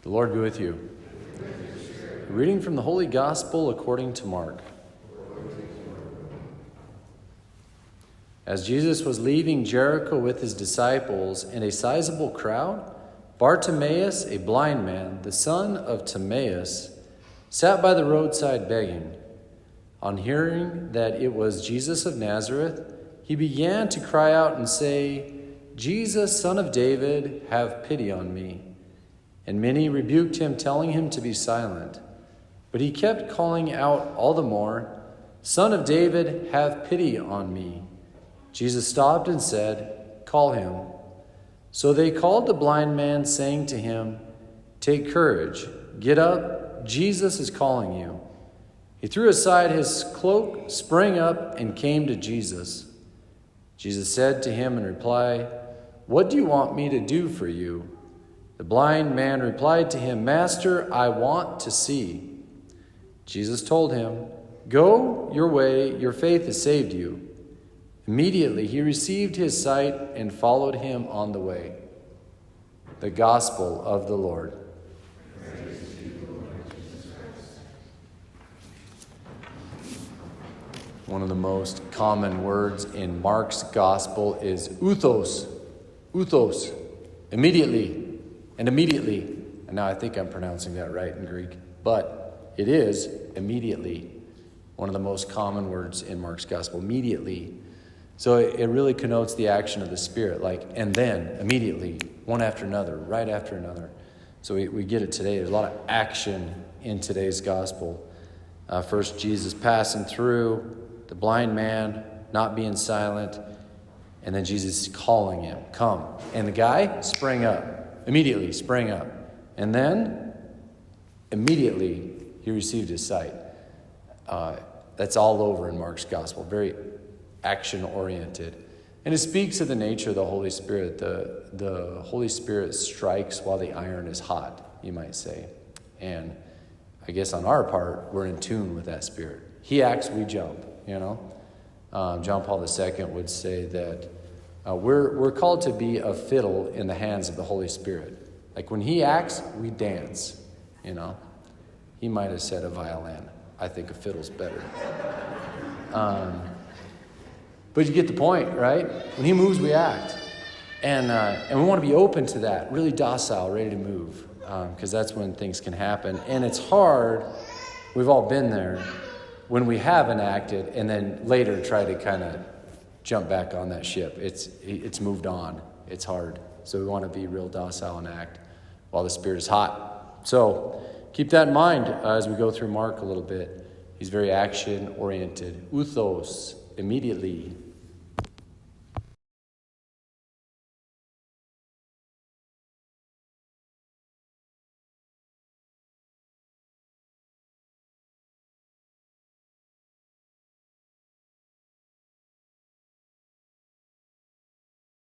The Lord be with you. Reading from the Holy Gospel according to Mark. As Jesus was leaving Jericho with his disciples and a sizable crowd, Bartimaeus, a blind man, the son of Timaeus, sat by the roadside begging. On hearing that it was Jesus of Nazareth, he began to cry out and say, "Jesus, Son of David, have pity on me." And many rebuked him, telling him to be silent. But he kept calling out all the more, "Son of David, have pity on me." Jesus stopped and said, "Call him." So they called the blind man, saying to him, "Take courage, get up, Jesus is calling you." He threw aside his cloak, sprang up, and came to Jesus. Jesus said to him in reply, "What do you want me to do for you?" The blind man replied to him, "Master, I want to see." Jesus told him, "Go your way, your faith has saved you." Immediately he received his sight and followed him on the way. The Gospel of the Lord. One of the most common words in Mark's Gospel is "uthos." Uthos. Immediately. And immediately. And now I think I'm pronouncing that right in Greek. But it is immediately. One of the most common words in Mark's Gospel. Immediately. So it really connotes the action of the Spirit. Like, and then, immediately. One after another. Right after another. So we get it today. There's a lot of action in today's Gospel. First, Jesus passing through. The blind man not being silent. And then Jesus calling him, "Come." And the guy sprang up. Immediately sprang up. And then, immediately, he received his sight. That's all over in Mark's Gospel. Very action-oriented. And it speaks of the nature of the Holy Spirit. The Holy Spirit strikes while the iron is hot, you might say. And I guess on our part, we're in tune with that Spirit. He acts, we jump, you know. John Paul II would say that we're called to be a fiddle in the hands of the Holy Spirit. Like when he acts, we dance, you know. He might have said a violin. I think a fiddle's better. But you get the point, right? When he moves, we act. And we want to be open to that, really docile, ready to move, because that's when things can happen. And it's hard, we've all been there, when we haven't acted and then later try to kind of jump back on that ship. It's moved on. It's hard. So we want to be real docile and act while the Spirit is hot. So keep that in mind as we go through Mark a little bit. He's very action-oriented. Uthos, immediately.